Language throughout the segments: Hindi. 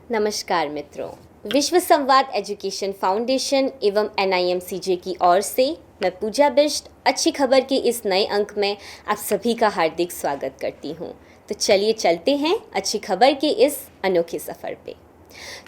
नमस्कार मित्रों, विश्व संवाद एजुकेशन फाउंडेशन एवं NIMCJ की ओर से मैं पूजा बिष्ट अच्छी खबर के इस नए अंक में आप सभी का हार्दिक स्वागत करती हूँ। तो चलिए चलते हैं अच्छी खबर के इस अनोखे सफ़र पे।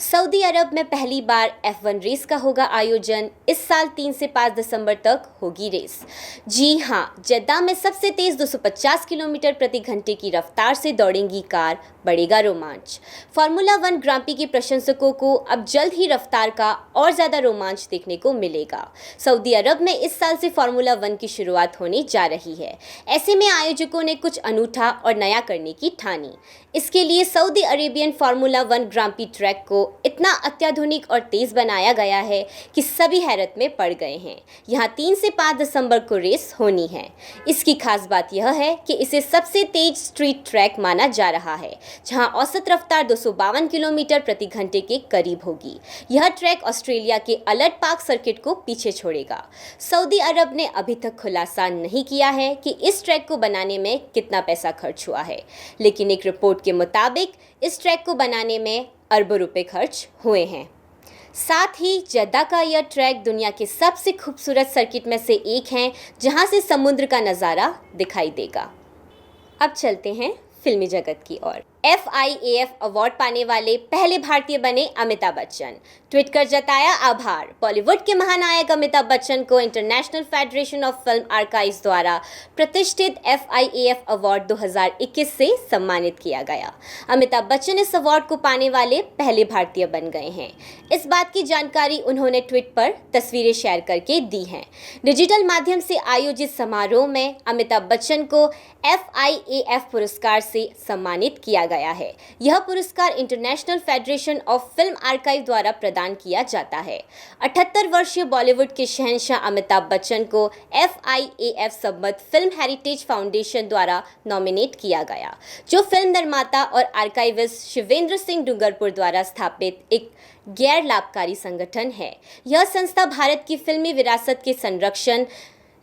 सऊदी अरब में पहली बार F1 रेस का होगा आयोजन। इस साल 3 से 5 दिसंबर तक होगी रेस। जी हाँ, जद्दा में सबसे तेज 250 किलोमीटर प्रति घंटे की रफ्तार से दौड़ेंगी कार, बढ़ेगा रोमांच। फार्मूला 1 ग्रां प्री के प्रशंसकों को अब जल्द ही रफ्तार का और ज़्यादा रोमांच देखने को मिलेगा। सऊदी अरब में इस साल से फार्मूला 1 की शुरुआत होने जा रही है। ऐसे में आयोजकों ने कुछ अनूठा और नया करने की ठानी। इसके लिए सऊदी अरेबियन फार्मूला 1 ग्रां प्री ट्रैक को इतना अत्याधुनिक और तेज बनाया गया है कि सभी हैरत में पड़ गए हैं। यहाँ 3 से 5 दिसंबर को रेस होनी है। इसकी खास बात यह है कि इसे सबसे तेज स्ट्रीट ट्रैक माना जा रहा है, जहां औसत रफ्तार 252 किलोमीटर प्रति घंटे के करीब होगी। यह ट्रैक ऑस्ट्रेलिया के अलर्ट पार्क सर्किट को पीछे छोड़ेगा। सऊदी अरब ने अभी तक खुलासा नहीं किया है कि इस ट्रैक को बनाने में कितना पैसा खर्च हुआ है, लेकिन एक रिपोर्ट के मुताबिक इस ट्रैक को बनाने में अरबों रुपए खर्च हुए हैं। साथ ही जद्दा का यह ट्रैक दुनिया के सबसे खूबसूरत सर्किट में से एक है, जहां से समुद्र का नज़ारा दिखाई देगा। अब चलते हैं फिल्मी जगत की ओर। FIAF अवार्ड पाने वाले पहले भारतीय बने अमिताभ बच्चन। ट्वीट कर जताया आभार। बॉलीवुड के महानायक अमिताभ बच्चन को international federation of film archives द्वारा प्रतिष्ठित FIAF अवार्ड 2021 से सम्मानित किया गया। अमिताभ बच्चन इस अवार्ड को पाने वाले पहले भारतीय बन गए हैं। इस बात की जानकारी उन्होंने ट्वीट पर तस्वीरें शेयर करके दी हैं। डिजिटल माध्यम से आयोजित समारोह में अमिताभ बच्चन को FIAF पुरस्कार से सम्मानित किया गया है। यह पुरस्कार international federation of film archive द्वारा प्रदान किया जाता है। 78 वर्षीय बॉलीवुड के शहंशाह अमिताभ बच्चन को FIAF संबद्ध फिल्म हेरिटेज फाउंडेशन द्वारा नॉमिनेट किया गया, जो फिल्म निर्माता और आर्काइविस्ट शिवेंद्र सिंह डूंगरपुर द्वारा स्थापित एक गैर लाभकारी संगठन है। यह संस्था भारत की फिल्मी विरासत के संरक्षण,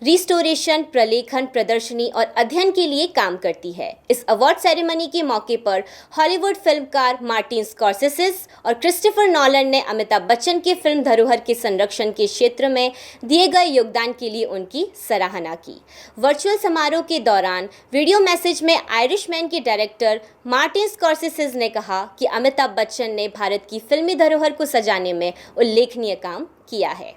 रिस्टोरेशन, प्रलेखन, प्रदर्शनी और अध्ययन के लिए काम करती है। इस अवार्ड सेरेमनी के मौके पर हॉलीवुड फिल्मकार मार्टिन स्कॉर्सेसे और क्रिस्टोफर नॉलन ने अमिताभ बच्चन के फिल्म धरोहर के संरक्षण के क्षेत्र में दिए गए योगदान के लिए उनकी सराहना की। वर्चुअल समारोह के दौरान वीडियो मैसेज में आयरिशमैन के डायरेक्टर मार्टिन स्कॉर्सेसे ने कहा कि अमिताभ बच्चन ने भारत की फिल्मी धरोहर को सजाने में उल्लेखनीय काम किया है।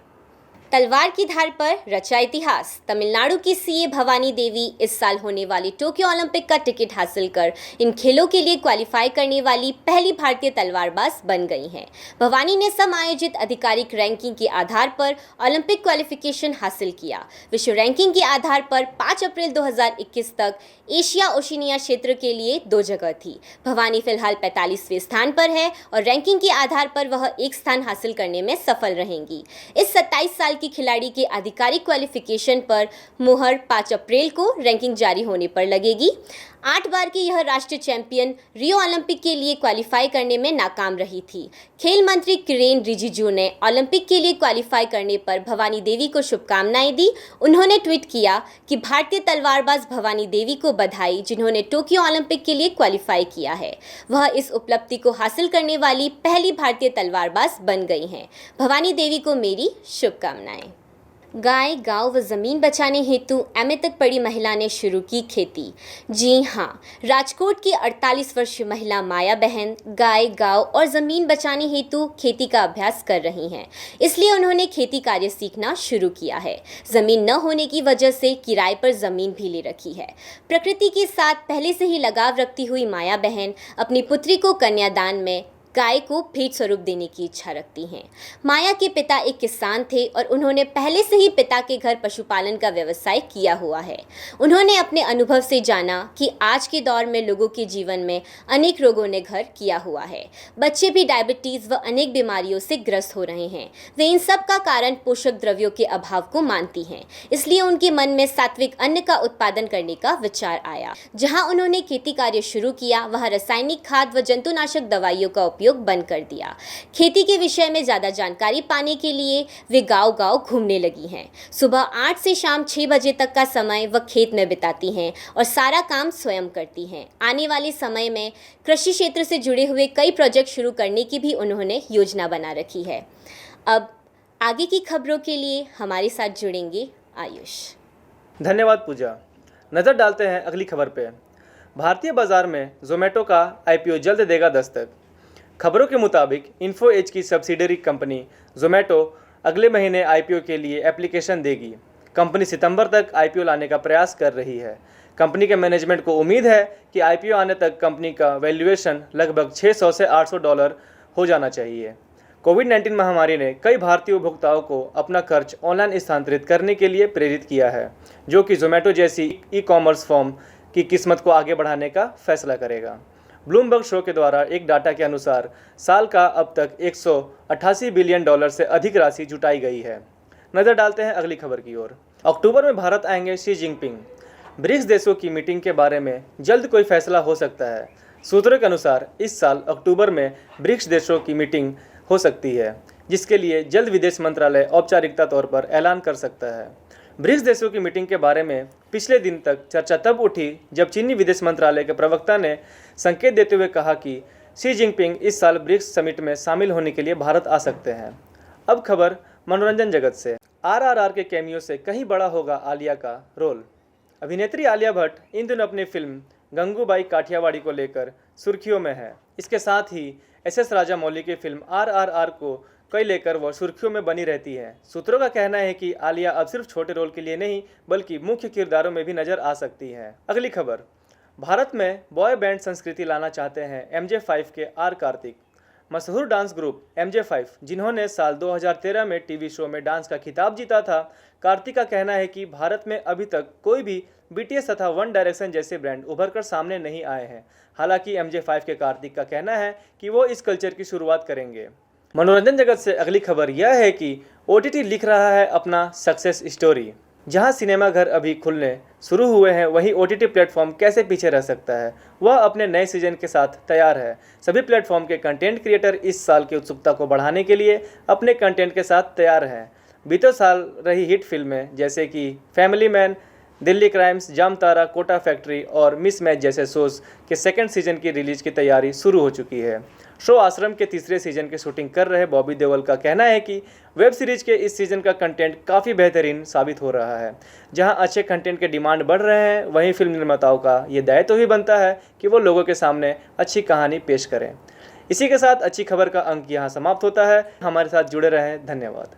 तलवार की धार पर रचा इतिहास। तमिलनाडु की CA भवानी देवी इस साल होने वाली टोक्यो ओलंपिक का टिकट हासिल कर इन खेलों के लिए क्वालिफाई करने वाली पहली भारतीय तलवारबाज बन गई हैं। भवानी ने समायोजित आधिकारिक रैंकिंग के आधार पर ओलंपिक क्वालिफिकेशन हासिल किया। विश्व रैंकिंग के आधार पर 5 अप्रैल 2021 तक एशिया ओशिनिया क्षेत्र के लिए 2 जगह थी। भवानी फिलहाल 45वें स्थान पर है और रैंकिंग के आधार पर वह एक स्थान हासिल करने में सफल रहेंगी। इस 27 साल की खिलाड़ी के आधिकारिक क्वालिफिकेशन पर मुहर 5 अप्रैल को रैंकिंग जारी होने पर लगेगी। 8 बार की यह राष्ट्रीय चैंपियन रियो ओलंपिक के लिए क्वालिफाई करने में नाकाम रही थी। खेल मंत्री किरेन रिजिजू ने ओलंपिक के लिए क्वालिफाई करने पर भवानी देवी को शुभकामनाएं दी। उन्होंने ट्वीट किया कि भारतीय तलवारबाज भवानी देवी को बधाई, जिन्होंने टोक्यो ओलंपिक के लिए क्वालिफाई किया है। वह इस उपलब्धि को हासिल करने वाली पहली भारतीय तलवारबाज बन गई हैं। भवानी देवी को मेरी शुभकामनाएं। गाय, गांव व ज़मीन बचाने हेतु एमए तक पढ़ी महिला ने शुरू की खेती। जी हाँ, राजकोट की 48 वर्षीय महिला माया बहन गाय, गांव और ज़मीन बचाने हेतु खेती का अभ्यास कर रही हैं। इसलिए उन्होंने खेती कार्य सीखना शुरू किया है। ज़मीन न होने की वजह से किराए पर ज़मीन भी ले रखी है। प्रकृति के साथ पहले से ही लगाव रखती हुई माया बहन अपनी पुत्री को कन्यादान में गाय को भेंट स्वरूप देने की इच्छा रखती हैं। माया के पिता एक किसान थे और उन्होंने पहले से ही पिता के घर पशुपालन का व्यवसाय किया हुआ है। उन्होंने अपने अनुभव से जाना कि आज के दौर में लोगों के जीवन में अनेक रोगों ने घर किया हुआ है। बच्चे भी डायबिटीज़ व अनेक बीमारियों से ग्रस्त हो रहे हैं। वे इन सब का कारण पोषक द्रव्यों के अभाव को मानती हैं। इसलिए उनके मन में सात्विक अन्न का उत्पादन करने का विचार आया। जहाँ उन्होंने खेती कार्य शुरू किया, वहाँ रासायनिक खाद व जंतुनाशक दवाइयों का उपयोग उपयोग बंद कर दिया। खेती के विषय में ज़्यादा जानकारी पाने के लिए वे गांव-गांव घूमने लगी हैं। सुबह 8 से शाम 6 बजे तक का समय वह खेत में बिताती हैं और सारा काम स्वयं करती हैं। आने वाले समय में कृषि क्षेत्र से जुड़े हुए कई प्रोजेक्ट शुरू करने की भी उन्होंने योजना बना रखी है। अब आगे की खबरों के लिए हमारे साथ जुड़ेंगे आयुष। धन्यवाद पूजा। नज़र डालते हैं अगली खबर पे। भारतीय बाजार में जोमेटो का आईपीओ जल्द देगा दस्तक। खबरों के मुताबिक इन्फो एज की सब्सिडरी कंपनी जोमेटो अगले महीने आईपीओ के लिए एप्लीकेशन देगी। कंपनी सितंबर तक आईपीओ लाने का प्रयास कर रही है। कंपनी के मैनेजमेंट को उम्मीद है कि आईपीओ आने तक कंपनी का वैल्यूएशन लगभग $600 से $800 हो जाना चाहिए। कोविड-19 महामारी ने कई भारतीय उपभोक्ताओं को अपना खर्च ऑनलाइन स्थानांतरित करने के लिए प्रेरित किया है, जो कि जोमेटो जैसी ई कॉमर्स फर्म की किस्मत को आगे बढ़ाने का फैसला करेगा। ब्लूमबर्ग शो के द्वारा एक डाटा के अनुसार साल का अब तक $188 बिलियन से अधिक राशि जुटाई गई है। नज़र डालते हैं अगली खबर की ओर। अक्टूबर में भारत आएंगे शी जिनपिंग। ब्रिक्स देशों की मीटिंग के बारे में जल्द कोई फैसला हो सकता है। सूत्रों के अनुसार इस साल अक्टूबर में ब्रिक्स देशों की मीटिंग हो सकती है, जिसके लिए जल्द विदेश मंत्रालय औपचारिकता तौर पर ऐलान कर सकता है। ब्रिक्स देशों की मीटिंग के बारे में पिछले दिन तक चर्चा तब उठी जब चीनी विदेश मंत्रालय के प्रवक्ता ने संकेत देते हुए कहा कि शी जिनपिंग इस साल ब्रिक्स समिट में शामिल होने के लिए भारत आ सकते हैं। अब खबर मनोरंजन जगत से। आरआरआर के कैमियो से कहीं बड़ा होगा आलिया का रोल। अभिनेत्री आलिया भट्ट इन दिनों अपनी फिल्म गंगूबाई काठियावाड़ी को लेकर सुर्खियों में है। इसके साथ ही एस राजामौली की फिल्म आरआरआर को कई लेकर वह सुर्खियों में बनी रहती है। सूत्रों का कहना है कि आलिया अब सिर्फ छोटे रोल के लिए नहीं बल्कि मुख्य किरदारों में भी नजर आ सकती हैं। अगली खबर। भारत में बॉय बैंड संस्कृति लाना चाहते हैं MJ5 के आर कार्तिक। मशहूर डांस ग्रुप MJ5, जिन्होंने साल 2013 में टीवी शो में डांस का खिताब जीता था, कार्तिक का कहना है कि भारत में अभी तक कोई भी BTS तथा वन डायरेक्शन जैसे ब्रांड उभर कर सामने नहीं आए हैं। हालांकि MJ5 के कार्तिक का कहना है कि वो इस कल्चर की शुरुआत करेंगे। मनोरंजन जगत से अगली खबर यह है कि OTT लिख रहा है अपना सक्सेस स्टोरी। जहां सिनेमाघर अभी खुलने शुरू हुए हैं, वहीं OTT प्लेटफॉर्म कैसे पीछे रह सकता है। वह अपने नए सीजन के साथ तैयार है। सभी प्लेटफॉर्म के कंटेंट क्रिएटर इस साल की उत्सुकता को बढ़ाने के लिए अपने कंटेंट के साथ तैयार हैं। बीते साल रही हिट फिल्में जैसे कि Family Man, Delhi crimes, Jamtara, Kota factory और मिस मैच जैसे शोज के सेकंड सीजन की रिलीज की तैयारी शुरू हो चुकी है। शो आश्रम के तीसरे सीजन की शूटिंग कर रहे बॉबी देओल का कहना है कि वेब सीरीज के इस सीजन का कंटेंट काफ़ी बेहतरीन साबित हो रहा है। जहां अच्छे कंटेंट के डिमांड बढ़ रहे हैं, वहीं फिल्म निर्माताओं का ये दायित्व भी बनता है कि वो लोगों के सामने अच्छी कहानी पेश करें। इसी के साथ अच्छी खबर का अंक यहाँ समाप्त होता है। हमारे साथ जुड़े रहें। धन्यवाद।